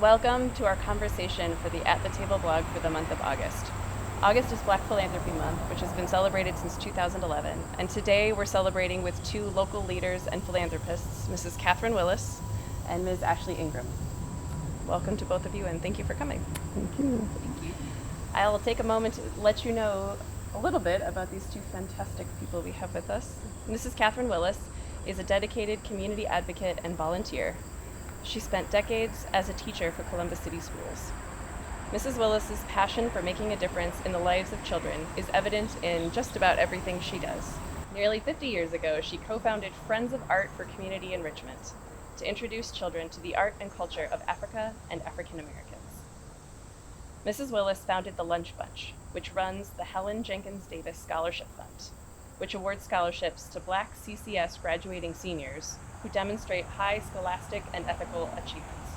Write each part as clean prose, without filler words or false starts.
Welcome to our conversation for the At the Table blog for the month of August. August is Black Philanthropy Month, which has been celebrated since 2011, and today we're celebrating with two local leaders and philanthropists, Mrs. Catherine Willis and Ms. Ashley Ingram. Welcome to both of you, and thank you for coming. Thank you. I'll take a moment to let you know a little bit about these two fantastic people we have with us. Mrs. Catherine Willis is a dedicated community advocate and volunteer. She spent decades as a teacher for Columbus City Schools. Mrs. Willis's passion for making a difference in the lives of children is evident in just about everything she does. Nearly 50 years ago, she co-founded Friends of Art for Community Enrichment to introduce children to the art and culture of Africa and African Americans. Mrs. Willis founded the Lunch Bunch, which runs the Helen Jenkins Davis Scholarship Fund, which awards scholarships to Black CCS graduating seniors who demonstrate high scholastic and ethical achievements.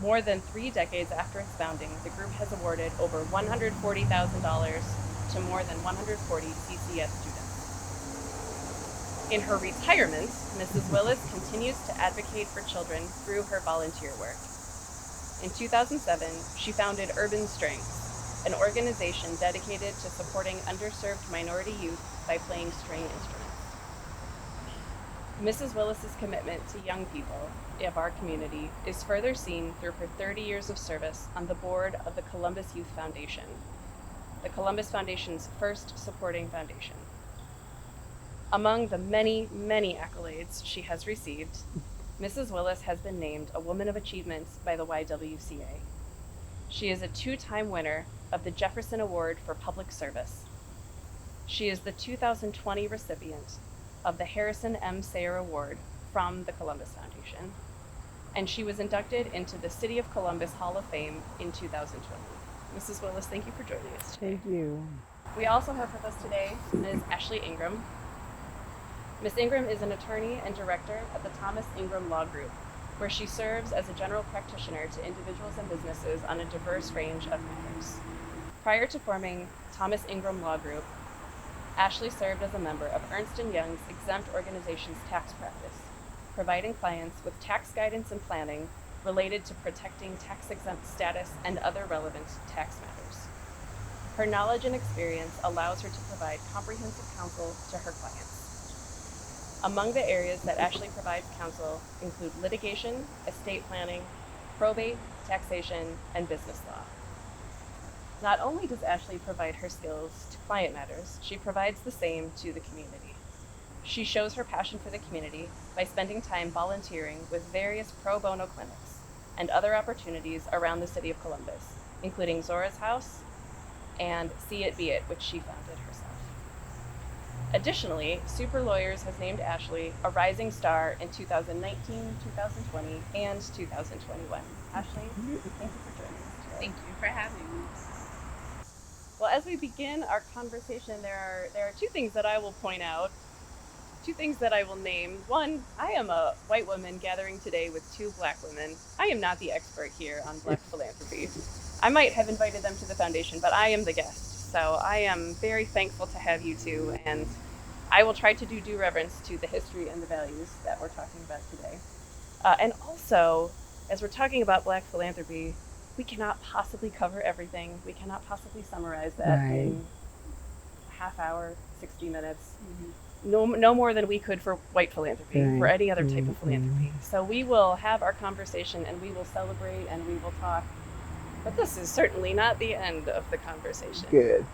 More than 3 decades after its founding, the group has awarded over $140,000 to more than 140 CCS students. In her retirement, Mrs. Willis continues to advocate for children through her volunteer work. In 2007, she founded Urban Strings, an organization dedicated to supporting underserved minority youth by playing string instruments. Mrs. Willis's commitment to young people of our community is further seen through her 30 years of service on the board of the Columbus Youth Foundation, the Columbus Foundation's first supporting foundation. Among the many, many accolades she has received, Mrs. Willis has been named a Woman of Achievement by the YWCA. She is a 2-time winner of the Jefferson Award for Public Service. She is the 2020 recipient of the Harrison M. Sayre Award from the Columbus Foundation, and she was inducted into the City of Columbus Hall of Fame in 2020. Mrs. Willis, thank you for joining us today. Thank you. We also have with us today Ms. Ashley Ingram. Ms. Ingram is an attorney and director at the Thomas Ingram Law Group, where she serves as a general practitioner to individuals and businesses on a diverse range of matters. Prior to forming Thomas Ingram Law Group, Ashley served as a member of Ernst & Young's exempt organization's tax practice, providing clients with tax guidance and planning related to protecting tax-exempt status and other relevant tax matters. Her knowledge and experience allows her to provide comprehensive counsel to her clients. Among the areas that Ashley provides counsel include litigation, estate planning, probate, taxation, and business law. Not only does Ashley provide her skills to client matters, she provides the same to the community. She shows her passion for the community by spending time volunteering with various pro bono clinics and other opportunities around the city of Columbus, including Zora's House and See It Be It, which she founded herself. Additionally, Super Lawyers has named Ashley a rising star in 2019, 2020, and 2021. Ashley, thank you for joining us today. Thank you for having me. Well, as we begin our conversation, there are 2 things that I will point out, 2 things that I will name. One, I am a white woman gathering today with 2 Black women. I am not the expert here on Black philanthropy. I might have invited them to the foundation, but I am the guest. So I am very thankful to have you 2, and I will try to do due reverence to the history and the values that we're talking about today. And also, as we're talking about Black philanthropy, we cannot possibly cover everything. We cannot possibly summarize that in a half hour, 60 minutes. Mm-hmm. No more than we could for white philanthropy, for any other type of philanthropy. So we will have our conversation and we will celebrate and we will talk. But this is certainly not the end of the conversation. Good.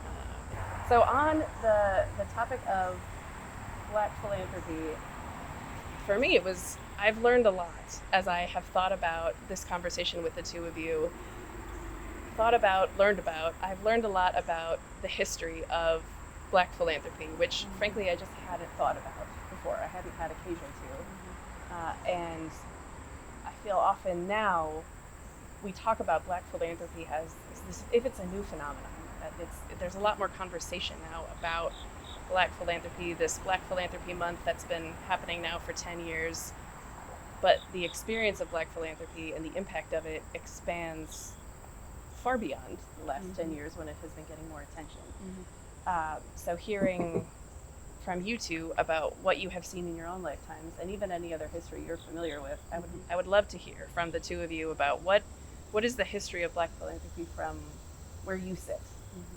So on the topic of Black philanthropy, for me I've learned a lot as I have thought about this conversation with the 2 of you. I've learned a lot about the history of Black philanthropy, which frankly I just hadn't thought about before. I hadn't had occasion to. And I feel often now we talk about Black philanthropy as if it's a new phenomenon. There's a lot more conversation now about Black philanthropy, this Black Philanthropy Month that's been happening now for 10 years. But the experience of Black philanthropy and the impact of it expands far beyond the last 10 years when it has been getting more attention. So hearing from you two about what you have seen in your own lifetimes, and even any other history you're familiar with. I would love to hear from the two of you about what is the history of Black philanthropy from where you sit.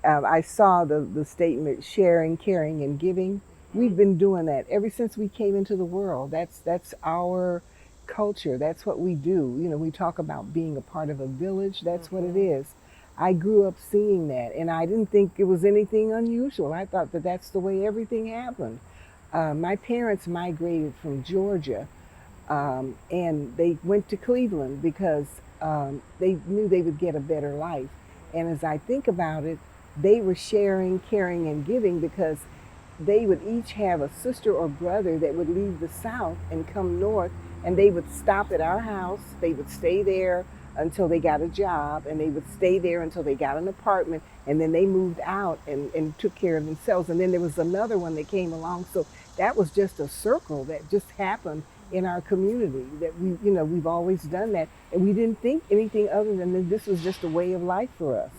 I saw the statement sharing, caring, and giving. We've been doing that ever since we came into the world. That's our culture. That's what we do. You know, we talk about being a part of a village. That's what it is. I grew up seeing that, and I didn't think it was anything unusual. I thought that that's the way everything happened. My parents migrated from Georgia, and they went to Cleveland because they knew they would get a better life. And as I think about it, they were sharing, caring, and giving because they would each have a sister or brother that would leave the South and come north, and they would stop at our house. They would stay there until they got a job, and they would stay there until they got an apartment, and then they moved out and took care of themselves. And then there was another one that came along. So that was just a circle that just happened in our community, that we've always done that, and we didn't think anything other than that this was just a way of life for us.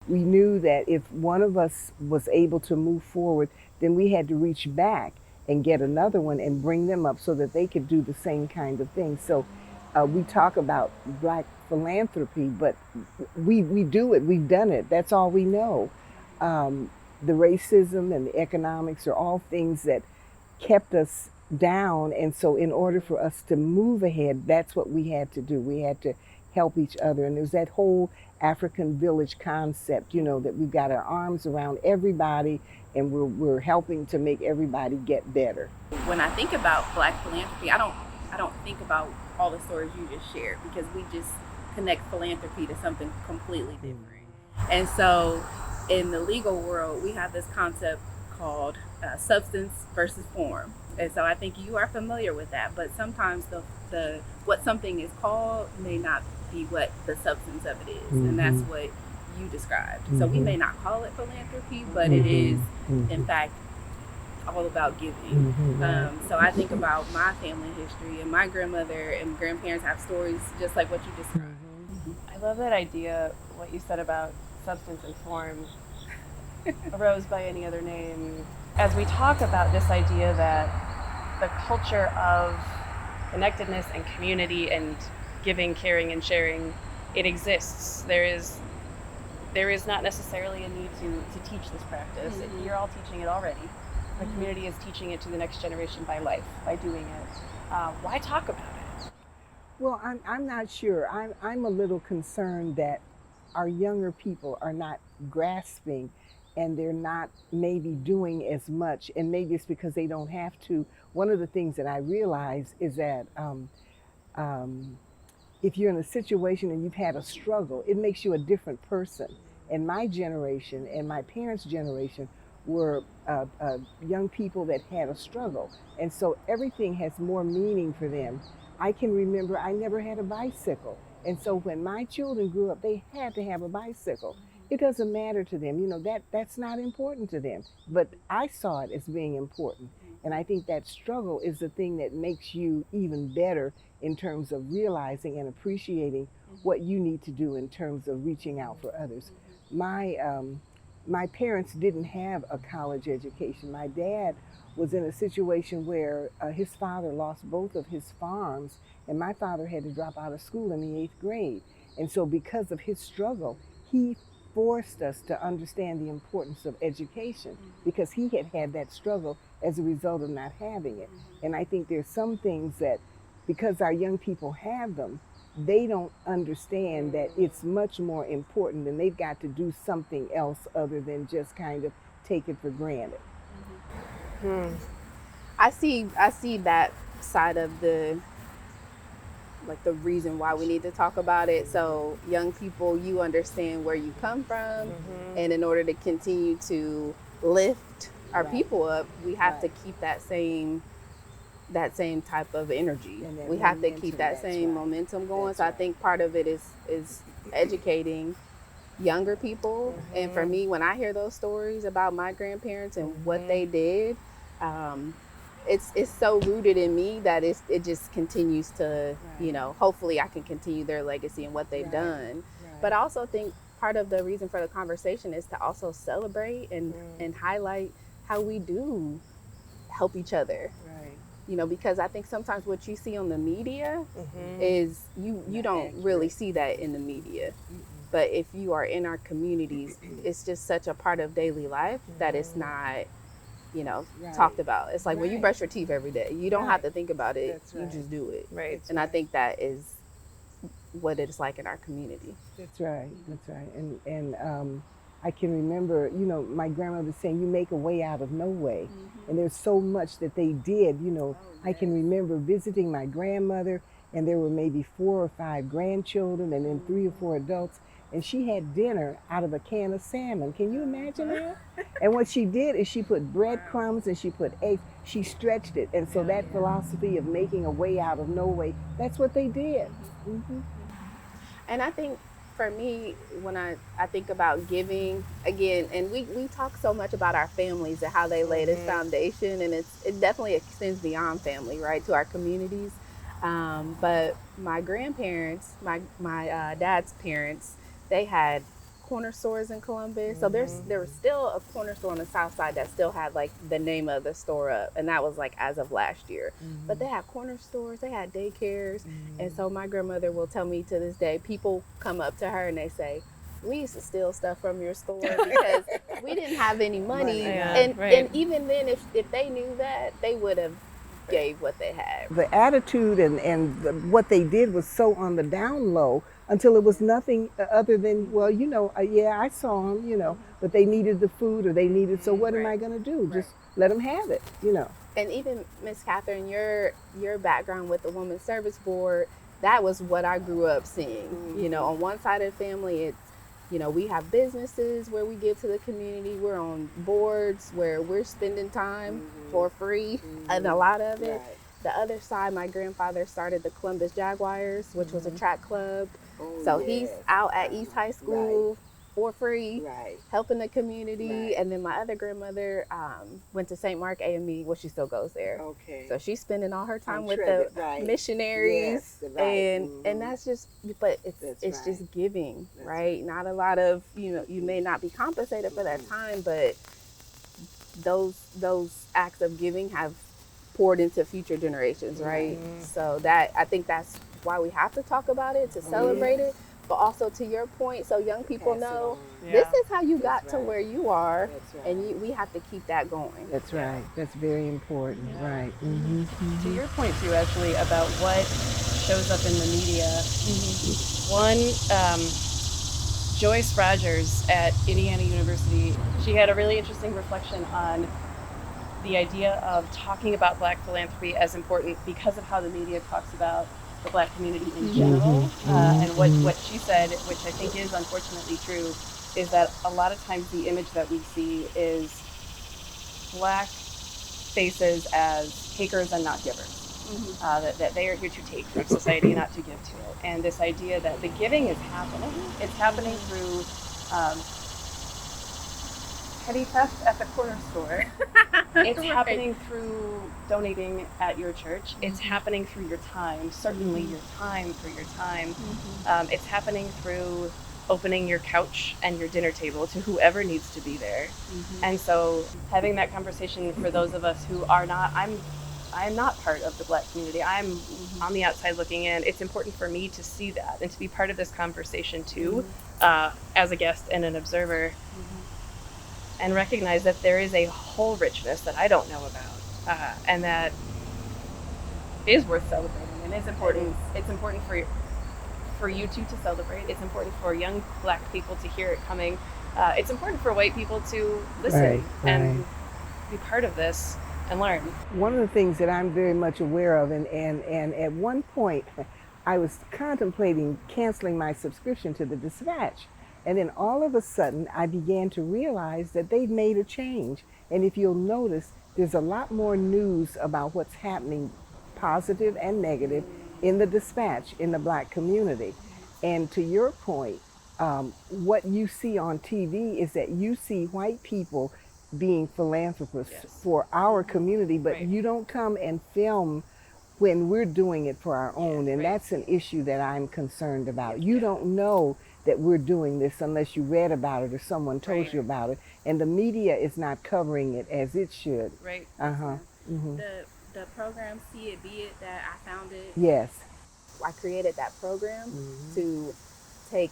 We knew that if one of us was able to move forward, then we had to reach back and get another one and bring them up so that they could do the same kind of thing. So we talk about Black philanthropy, but we do it. We've done it. That's all we know. The racism and the economics are all things that kept us down, and so in order for us to move ahead, that's what we had to do. We had to help each other, and there's that whole African village concept, that we've got our arms around everybody, and we're helping to make everybody get better. When I think about Black philanthropy, I don't think about all the stories you just shared, because we just connect philanthropy to something completely different. And so in the legal world, we have this concept called substance versus form. And so I think you are familiar with that, but sometimes the what something is called may not be what the substance of it is. And that's what you described. So we may not call it philanthropy, but it is in fact all about giving. So I think about my family history, and my grandmother and grandparents have stories just like what you described. I love that idea, what you said about substance and form arose by any other name. As we talk about this idea that the culture of connectedness and community and giving, caring, and sharing, it exists. There is not necessarily a need to teach this practice. You're all teaching it already. The community is teaching it to the next generation by life, by doing it. Why talk about it? Well, I'm not sure. I'm a little concerned that our younger people are not grasping, and they're not maybe doing as much, and maybe it's because they don't have to. One of the things that I realize is that if you're in a situation and you've had a struggle, it makes you a different person. And my generation and my parents' generation were young people that had a struggle, and so everything has more meaning for them. I can remember I never had a bicycle, and so when my children grew up, they had to have a bicycle. It doesn't matter to them, that's not important to them, but I saw it as being important. And I think that struggle is the thing that makes you even better in terms of realizing and appreciating what you need to do in terms of reaching out for others. My parents didn't have a college education. My dad was in a situation where his father lost both of his farms, and my father had to drop out of school in the 8th grade. And so because of his struggle, he forced us to understand the importance of education, because he had had that struggle as a result of not having it. And I think there's some things that, because our young people have them, they don't understand that it's much more important, and they've got to do something else other than just kind of take it for granted. I see that side of the reason why we need to talk about it. So young people, you understand where you come from, and in order to continue to lift our people up, we have to keep that same type of energy. We have to keep that same momentum going. So I think part of it is educating younger people. And for me, when I hear those stories about my grandparents and what they did, it's so rooted in me that it just continues to, hopefully I can continue their legacy and what they've done. But I also think part of the reason for the conversation is to also celebrate and highlight how we do help each other. Right. You know, because I think sometimes what you see on the media Mm-hmm. is you Not don't accurate. really see that in the media. But if you are in our communities, it's just such a part of daily life that it's not, you know, Right. talked about. It's like when you Right. brush your teeth every day, you don't have to think about it. That's You right. just do it. Right. And I think that is what it's like in our community. That's right. That's right. And I can remember, you know, my grandmother saying, "You make a way out of no way." And there's so much that they did. You know, I can remember visiting my grandmother, and there were maybe 4 or 5 grandchildren, and then 3 or 4 adults. And she had dinner out of a can of salmon. Can you imagine that? And what she did is she put breadcrumbs and she put eggs. She stretched it. And so that philosophy of making a way out of no way, that's what they did. Mm-hmm. And I think for me, when I think about giving, again, and we talk so much about our families and how they lay this foundation, and it definitely extends beyond family, right, to our communities. But my grandparents, my dad's parents, they had corner stores in Columbus. So there was still a corner store on the south side that still had like the name of the store up, and that was like as of last year. But they had corner stores, they had daycares, and so my grandmother will tell me to this day, people come up to her and they say, "We used to steal stuff from your store because we didn't have any money." And even then, if they knew that, they would have gave what they had. The attitude and what they did was so on the down low until it was nothing other than, well, you know, yeah, I saw them, you know, but they needed the food or they needed, so what am I going to do? Just let them have it, you know. And even Miss Catherine, your background with the Women's Service Board, that was what I grew up seeing. You know, on one side of the family, it's, you know, we have businesses where we give to the community. We're on boards where we're spending time for free, and a lot of it. The other side, my grandfather started the Columbus Jaguars, which was a track club. So he's out at East High School for free, helping the community. And then my other grandmother went to St. Mark AME, well, she still goes there. So she's spending all her time with the missionaries, and that's just, but it's just giving, right? Not a lot of, you know, you may not be compensated for that time, but those acts of giving have poured into future generations, right? So that, I think that's why we have to talk about it, to celebrate it, but also to your point, so young people know this is how you got to where you are, and we have to keep that going. That's right. That's very important, right. To your point too, actually, about what shows up in the media, one, Joyce Rogers at Indiana University, she had a really interesting reflection on the idea of talking about Black philanthropy as important because of how the media talks about the Black community in general. And what she said, which I think is unfortunately true, is that a lot of times the image that we see is Black faces as takers and not givers. That they are here to take from society, not to give to it. And this idea that the giving is happening. It's happening through petty theft at the corner store. It's happening through donating at your church. It's happening through your time, certainly your time, through your time. It's happening through opening your couch and your dinner table to whoever needs to be there. And so having that conversation for those of us who are not, I'm not part of the Black community. I'm on the outside looking in. It's important for me to see that and to be part of this conversation too, as a guest and an observer, and recognize that there is a whole richness that I don't know about, and that is worth celebrating and is important. It's important for you two to celebrate. It's important for young Black people to hear it coming. It's important for white people to listen and be part of this and learn. One of the things that I'm very much aware of, and at one point I was contemplating canceling my subscription to the Dispatch. And then all of a sudden I began to realize that they've made a change. And if you'll notice, there's a lot more news about what's happening, positive and negative, in the Dispatch, in the Black community. And to your point, what you see on TV is that you see white people being philanthropists for our community, but you don't come and film when we're doing it for our own. And that's an issue that I'm concerned about. You don't know that we're doing this unless you read about it or someone told you about it. And the media is not covering it as it should. The program See It Be It that I founded. Yes. I created that program Mm-hmm. to take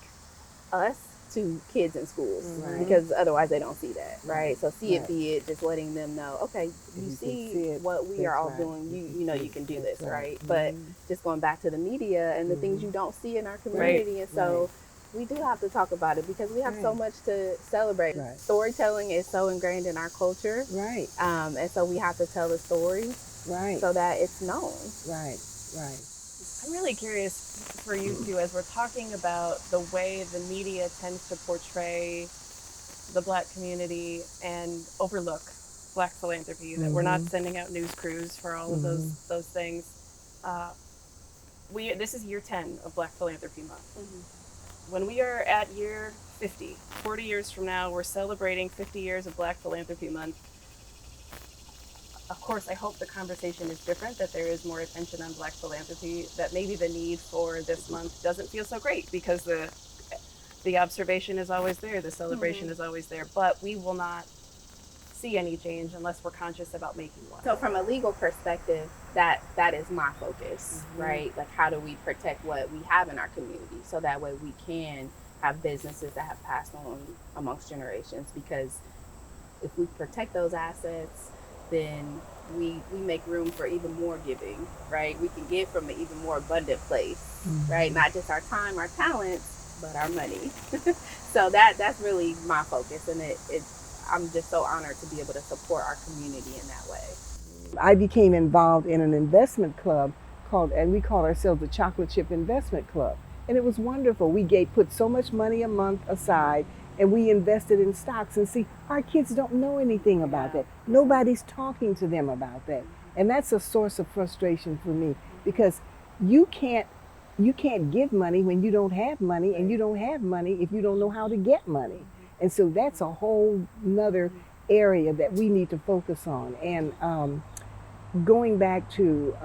us to kids in schools, Mm-hmm. because otherwise they don't see that, right? So See It Right. Be It, just letting them know, okay, you see what we are all doing, you know you can do this, right? But just going back to the media and the things you don't see in our community, and so we do have to talk about it because we have so much to celebrate. Right. Storytelling is so ingrained in our culture, Right. and so we have to tell the story Right. so that it's known. Right. Right. I'm really curious for you two, as we're talking about the way the media tends to portray the Black community and overlook Black philanthropy, that we're not sending out news crews for all of those things. This is year 10 of Black Philanthropy Month. When we are at year 50, 40 years from now, we're celebrating 50 years of Black Philanthropy Month. Of course, I hope the conversation is different, that there is more attention on Black philanthropy, that maybe the need for this month doesn't feel so great because the observation is always there, the celebration is always there, but we will not see any change unless we're conscious about making one. So from a legal perspective, that is my focus, right? Like, how do we protect what we have in our community so that way we can have businesses that have passed on amongst generations? Because if we protect those assets, then we make room for even more giving, right? We can give from an even more abundant place, right? Not just our time, our talents, but our money. So that's really my focus, and I'm just so honored to be able to support our community in that way. I became involved in an investment club and we call ourselves the Chocolate Chip Investment Club. And it was wonderful. We put so much money a month aside, and we invested in stocks. And see, our kids don't know anything about that. Nobody's talking to them about that. And that's a source of frustration for me, because you can't give money when you don't have money, and you don't have money if you don't know how to get money. And so that's a whole nother area that we need to focus on. And going back to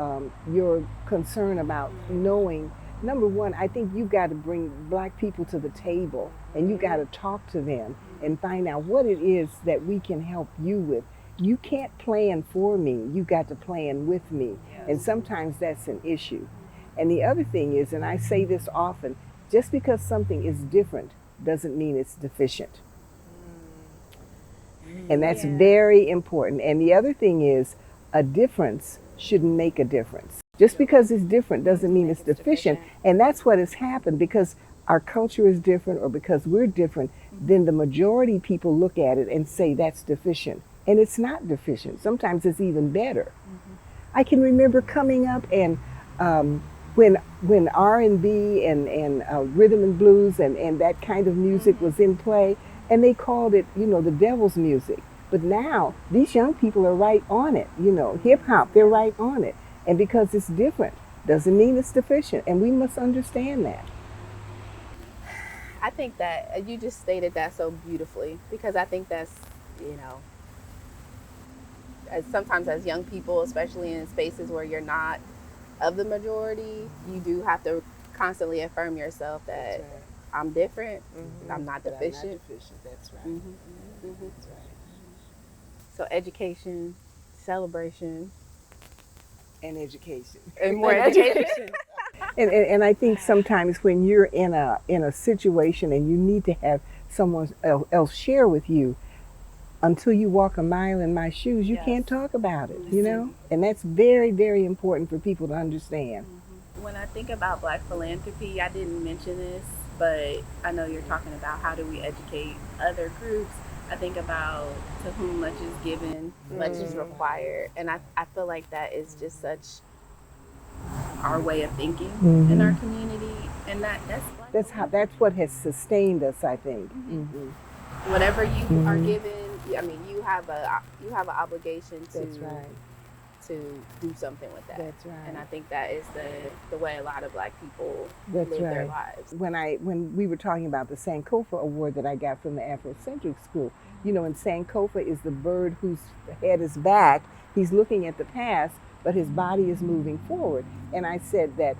your concern about knowing, number one, I think you've got to bring Black people to the table, and you've got to talk to them and find out what it is that we can help you with. You can't plan for me, you got to plan with me. And sometimes that's an issue. And the other thing is, and I say this often, just because something is different doesn't mean it's deficient. And that's very important. And the other thing is, a difference shouldn't make a difference. Just because it's different doesn't mean it's deficient. And that's what has happened, because our culture is different, or because we're different, then the majority people look at it and say that's deficient. And it's not deficient. Sometimes it's even better. I can remember coming up, and when R&B and rhythm and blues and that kind of music was in play, and they called it, the devil's music. But now these young people are right on it, hip hop, they're right on it. And because it's different doesn't mean it's deficient, and we must understand that. I think that you just stated that so beautifully, because I think that's, sometimes as young people, especially in spaces where you're not of the majority, you do have to constantly affirm yourself that I'm different, I'm not deficient. That's right. That's right. So education, celebration, and education. And more education. And I think sometimes when you're in a situation and you need to have someone else share with you, until you walk a mile in my shoes, you can't talk about it, And that's very, very important for people to understand. When I think about Black philanthropy, I didn't mention this, but I know you're talking about how do we educate other groups. I think about to whom much is given, much is required. And I feel like that is just such our way of thinking in our community. And that's what has sustained us, I think. Whatever you are given, you have an obligation to to do something with that. That's right. And I think that is the way a lot of Black people live their lives. When we were talking about the Sankofa Award that I got from the Afrocentric School, and Sankofa is the bird whose head is back. He's looking at the past, but his body is moving forward. And I said that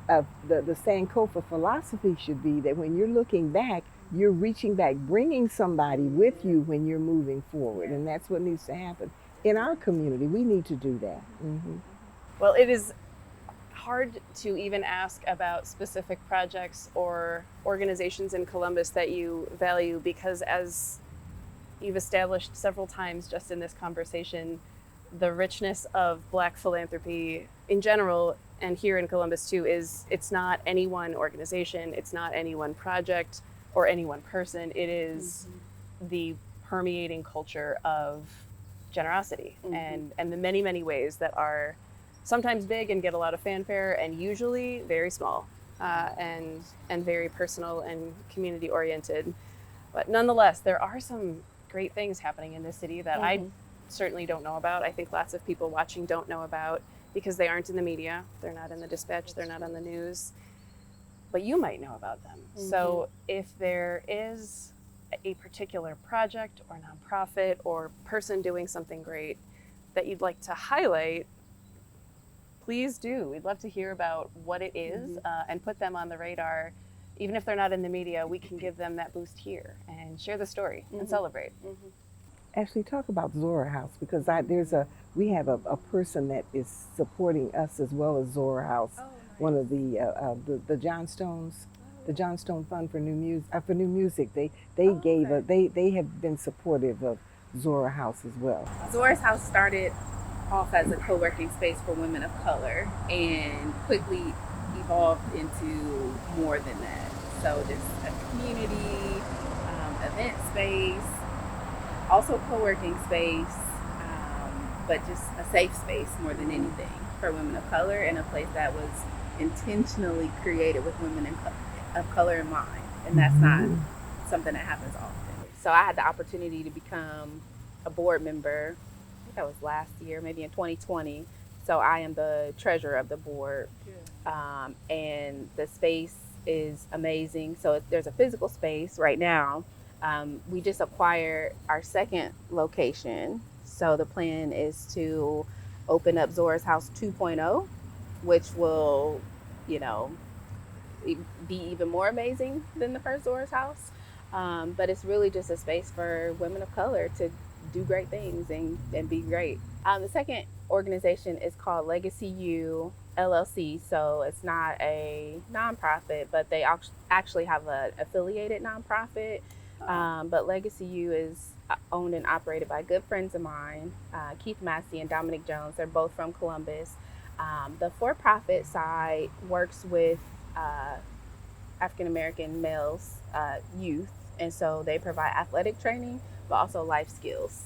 the Sankofa philosophy should be that when you're looking back, you're reaching back, bringing somebody with you when you're moving forward. And that's what needs to happen. in our community. We need to do that. Well, it is hard to even ask about specific projects or organizations in Columbus that you value, because as you've established several times just in this conversation, the richness of Black philanthropy in general, and here in Columbus too, is it's not any one organization, it's not any one project or any one person. It is the permeating culture of generosity and the many, many ways that are sometimes big and get a lot of fanfare, and usually very small and very personal and community oriented. But nonetheless, there are some great things happening in this city that I certainly don't know about. I think lots of people watching don't know about because they aren't in the media. They're not in the dispatch. They're not on the news. But you might know about them. So if there is a particular project or nonprofit or person doing something great that you'd like to highlight, please do. We'd love to hear about what it is and put them on the radar. Even if they're not in the media, we can give them that boost here and share the story and celebrate. Actually, talk about Zora House, because we have a person that is supporting us as well as Zora House. Oh, nice. One of the Johnstones, the Johnstone Fund for New Music. They have been supportive of Zora House as well. Zora's House started off as a co-working space for women of color and quickly evolved into more than that. So just a community, event space, also co-working space, but just a safe space more than anything for women of color, and a place that was intentionally created with women of color in mind. And that's not something that happens often. So I had the opportunity to become a board member. I think that was last year, maybe in 2020. So I am the treasurer of the board. And the space is amazing. So there's a physical space right now. We just acquired our second location. So the plan is to open up Zora's House 2.0, which will, be even more amazing than the first Zora's House. But it's really just a space for women of color to do great things and be great. The second organization is called Legacy U LLC. So it's not a nonprofit, but they actually have an affiliated nonprofit. But Legacy U is owned and operated by good friends of mine, Keith Massey and Dominic Jones. They're both from Columbus. The for-profit side works with African-American males, youth, and so they provide athletic training, but also life skills.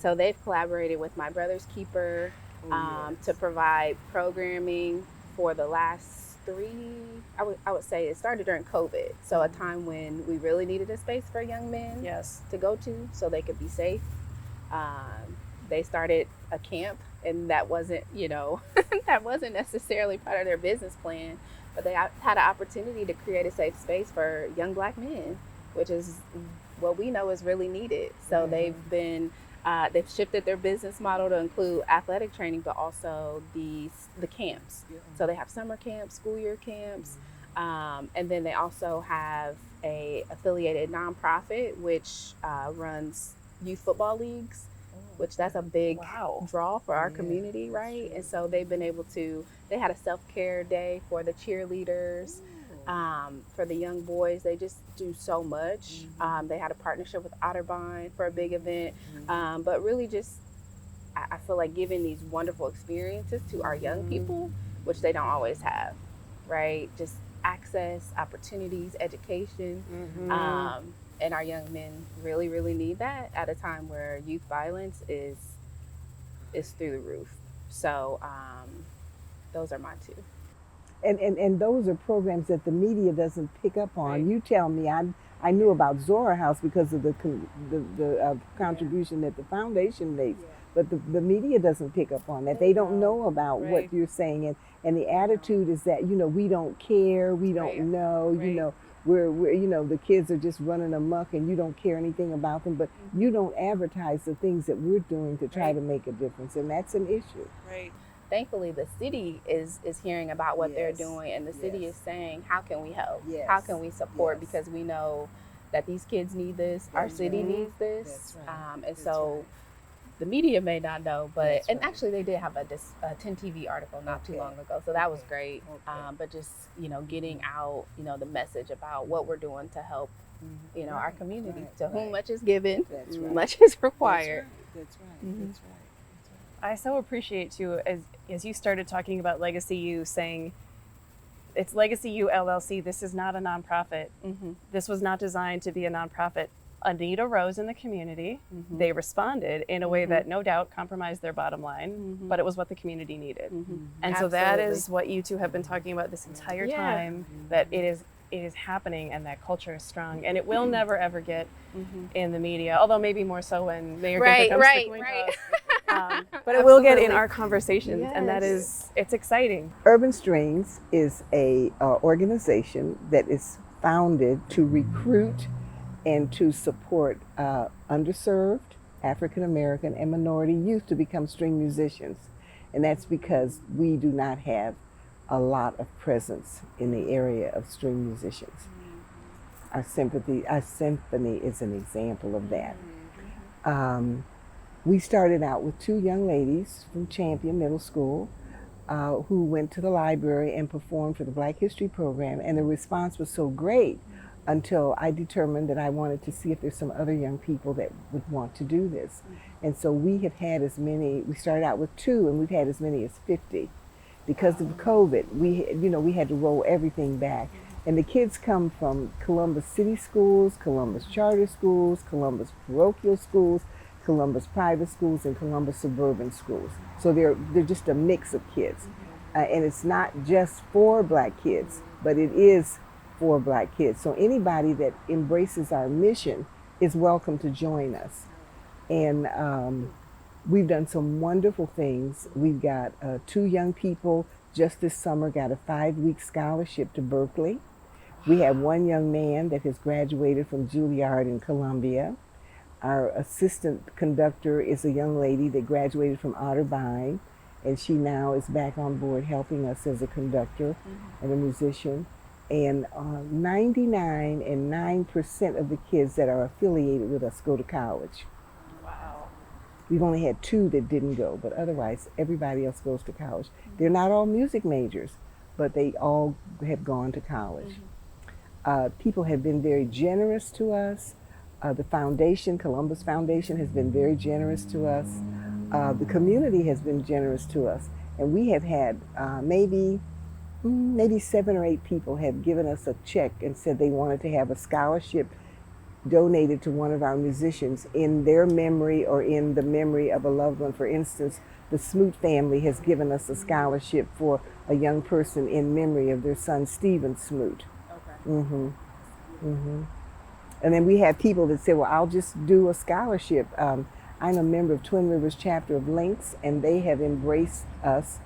So they've collaborated with My Brother's Keeper to provide programming for the last I would say it started during COVID. So a time when we really needed a space for young men to go to so they could be safe. They started a camp, and that wasn't, that wasn't necessarily part of their business plan, but they had an opportunity to create a safe space for young Black men, which is what we know is really needed. So they've shifted their business model to include athletic training, but also the camps. So they have summer camps, school year camps, and then they also have a affiliated nonprofit which runs youth football leagues, which that's a big draw for our community, right? And so they've been able to. They had a self-care day for the cheerleaders. For the young boys, they just do so much. They had a partnership with Otterbein for a big event, but really just, I feel like giving these wonderful experiences to our young people, which they don't always have, right? Just access, opportunities, education, and our young men really, really need that at a time where youth violence is through the roof. So those are my two. And those are programs that the media doesn't pick up on. Right. You tell me, I knew about Zora House because of the contribution that the foundation makes, but the media doesn't pick up on that. They don't know about what you're saying, and the attitude is that we don't care, we don't know, we're the kids are just running amok, and you don't care anything about them, but you don't advertise the things that we're doing to try to make a difference, and that's an issue. Right. Thankfully, the city is hearing about what they're doing, and the city is saying, how can we help? How can we support? Because we know that these kids need this, our city needs this. And so the media may not know, but That's and right. actually they did have a 10 TV article not too Okay. long ago, so that was Okay. great. Okay. But just getting out, the message about what we're doing to help, our Right, community. right, To whom right. much is given, That's right. much is required. That's right. Mhm. That's right. That's right. I so appreciate too, as you started talking about Legacy U, saying it's Legacy U LLC. This is not a nonprofit. Mm-hmm. This was not designed to be a nonprofit. A need arose in the community. Mm-hmm. They responded in a way Mhm. that no doubt compromised their bottom line, Mhm. but it was what the community needed. Mm-hmm. And so that Absolutely. is what you two have been talking about this entire Yeah. time, that it is happening and that culture is strong. And it will never ever get Mm-hmm. in the media, although maybe more so when Mayor Right, Gunther comes right, to coin right. toss. But it will get in Absolutely. our conversations, and that Yes. it's exciting. Urban Strings is a organization that is founded to recruit and to support underserved African American and minority youth to become string musicians. And that's because we do not have a lot of presence in the area of string musicians. Our symphony is an example of that. We started out with two young ladies from Champion Middle School who went to the library and performed for the Black History Program, and the response was so great until I determined that I wanted to see if there's some other young people that would want to do this. And so we have had as many, we started out with 2 and we've had as many as 50. Because of COVID, we had to roll everything back. And the kids come from Columbus City Schools, Columbus Charter Schools, Columbus Parochial Schools, Columbus Private Schools, and Columbus Suburban Schools. So they're just a mix of kids. And it's not just for Black kids, but it is for Black kids. So anybody that embraces our mission is welcome to join us. And we've done some wonderful things. We've got 2 young people just this summer got a 5-week scholarship to Berkeley. We have 1 young man that has graduated from Juilliard in Columbia. Our assistant conductor is a young lady that graduated from Otterbein, and she now is back on board helping us as a conductor and a musician. And 99.9% of the kids that are affiliated with us go to college. Wow. We've only had 2 that didn't go, but otherwise everybody else goes to college. They're not all music majors, but they all have gone to college. People have been very generous to us. The foundation, Columbus Foundation, has been very generous to us. The community has been generous to us. And we have had maybe 7 or 8 people have given us a check and said they wanted to have a scholarship donated to one of our musicians in their memory or in the memory of a loved one. For instance, the Smoot family has given us a scholarship for a young person in memory of their son, Stephen Smoot. Okay. And then we have people that say, well, I'll just do a scholarship. I'm a member of Twin Rivers chapter of Links, and they have embraced us.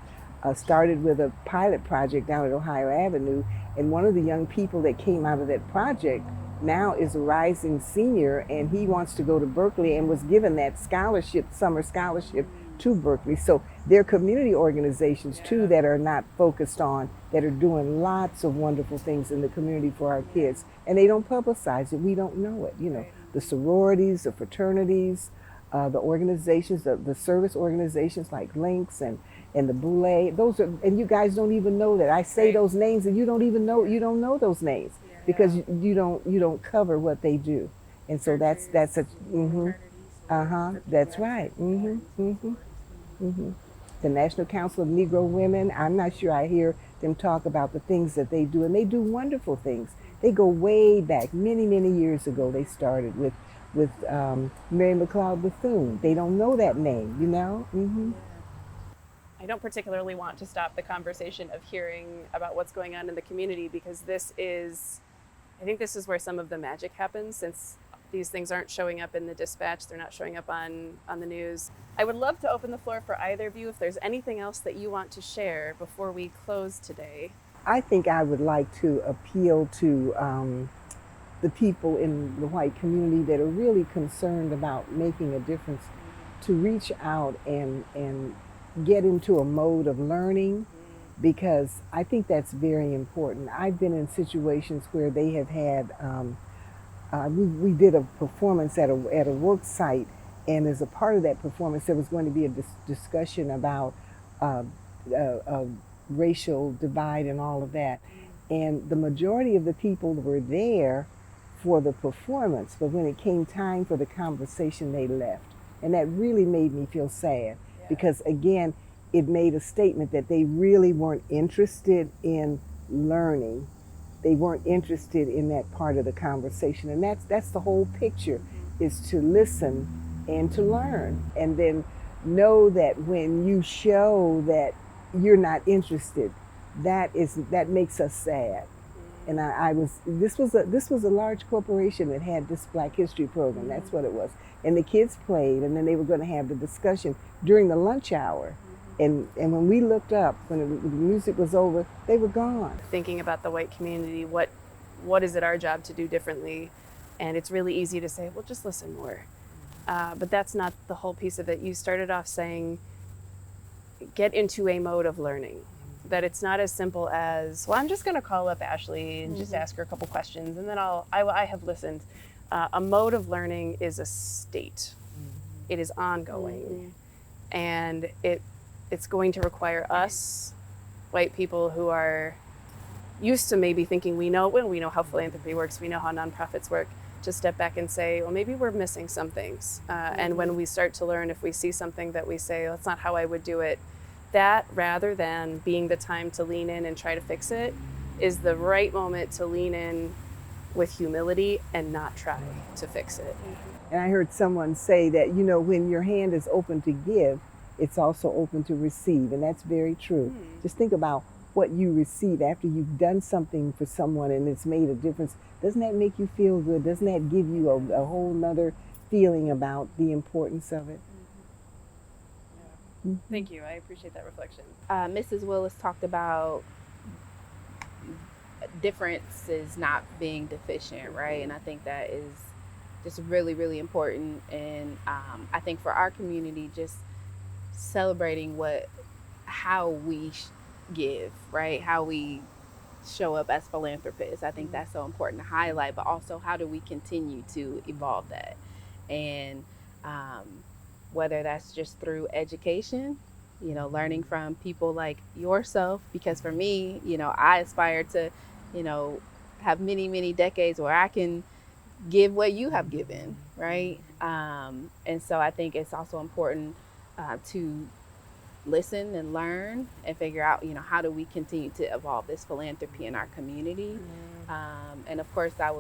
Started with a pilot project down at Ohio Avenue, and one of the young people that came out of that project now is a rising senior, and he wants to go to Berkeley and was given that scholarship, summer scholarship, to Berkeley. So there are community organizations too that are not focused on, that are doing lots of wonderful things in the community for our kids, and they don't publicize it. We don't know it. The sororities, the fraternities, the organizations, the service organizations like Links and the Boule. Those are, and you guys don't even know that. I say those names and you don't even know, you don't know those names because you don't cover what they do. And so that's a that's right. The National Council of Negro Women, I'm not sure I hear them talk about the things that they do, and they do wonderful things. They go way back, many, many years ago. They started with Mary McLeod Bethune. They don't know that name, I don't particularly want to stop the conversation of hearing about what's going on in the community, because I think this is where some of the magic happens, since these things aren't showing up in the dispatch, they're not showing up on the news. I would love to open the floor for either of you if there's anything else that you want to share before we close today. I think I would like to appeal to the people in the white community that are really concerned about making a difference to reach out and get into a mode of learning, because I think that's very important. I've been in situations where they have had, we did a performance at a work site, And as a part of that performance, there was going to be a discussion about uh, racial divide and all of that. And the majority of the people were there for the performance, but when it came time for the conversation, they left. And that really made me feel sad because, again, it made a statement that they really weren't interested in learning. They weren't interested in that part of the conversation. And that's the whole picture, is to listen and to learn. And then know that when you show that you're not interested, that makes us sad. And this was a large corporation that had this Black History program. That's what it was. And the kids played, and then they were going to have the discussion during the lunch hour. And when we looked up, when the music was over, they were gone. Thinking about the white community, what is it our job to do differently? And it's really easy to say, well, just listen more. But that's not the whole piece of it. You started off saying, get into a mode of learning. That it's not as simple as, well, I'm just going to call up Ashley and just ask her a couple questions, and then I have listened. A mode of learning is a state. It is ongoing, and it's going to require us, white people who are used to maybe thinking we know how philanthropy works, we know how nonprofits work, to step back and say, well, maybe we're missing some things. And when we start to learn, if we see something that we say, that's not how I would do it, that, rather than being the time to lean in and try to fix it, is the right moment to lean in with humility and not try to fix it. And I heard someone say that, when your hand is open to give, it's also open to receive. And that's very true. Just think about what you receive after you've done something for someone and it's made a difference. Doesn't that make you feel good? Doesn't that give you a whole nother feeling about the importance of it? Thank you. I appreciate that reflection. Mrs. Willis talked about differences not being deficient, right? And I think that is just really, really important. And I think for our community, just celebrating how we give, right? How we show up as philanthropists. I think that's so important to highlight, but also how do we continue to evolve that? And whether that's just through education, learning from people like yourself, because for me, I aspire to, have many, many decades where I can give what you have given, right? And so I think it's also important to listen and learn and figure out, how do we continue to evolve this philanthropy in our community? And of course, I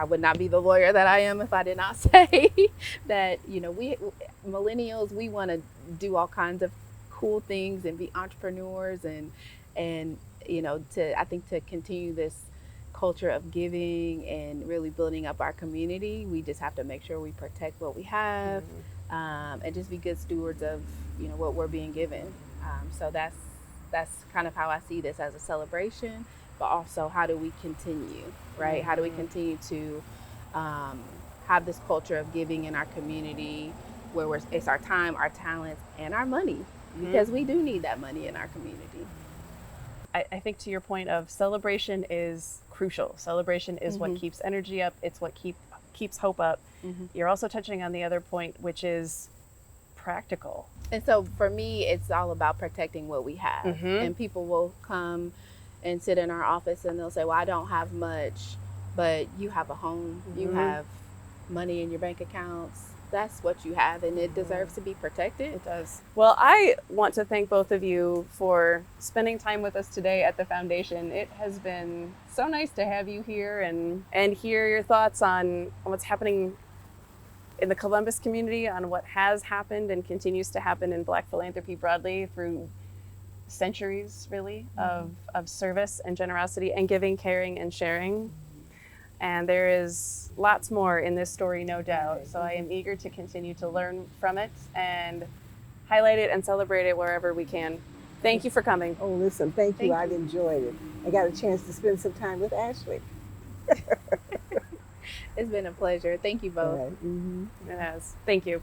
would not be the lawyer that I am if I did not say that, we millennials, we want to do all kinds of cool things and be entrepreneurs and to continue this culture of giving and really building up our community, we just have to make sure we protect what we have and just be good stewards of, what we're being given. So that's kind of how I see this, as a celebration, but also how do we continue, right? How do we continue to have this culture of giving in our community where it's our time, our talents, and our money, because we do need that money in our community. I think to your point of celebration is crucial. Celebration is what keeps energy up. It's what keeps hope up. You're also touching on the other point, which is practical. And so for me, it's all about protecting what we have. And people will come and sit in our office and they'll say, well, I don't have much, but you have a home, you have money in your bank accounts. That's what you have, and it deserves to be protected. It does. Well, I want to thank both of you for spending time with us today at the foundation. It has been so nice to have you here and hear your thoughts on what's happening in the Columbus community, on what has happened and continues to happen in Black philanthropy broadly through centuries, really, of service and generosity and giving, caring, and sharing. And there is lots more in this story, no doubt. So I am eager to continue to learn from it and highlight it and celebrate it wherever we can. Thank you for coming. Oh, listen, thank you. I've enjoyed it. I got a chance to spend some time with Ashley. It's been a pleasure. Thank you both. Right. It has. Thank you.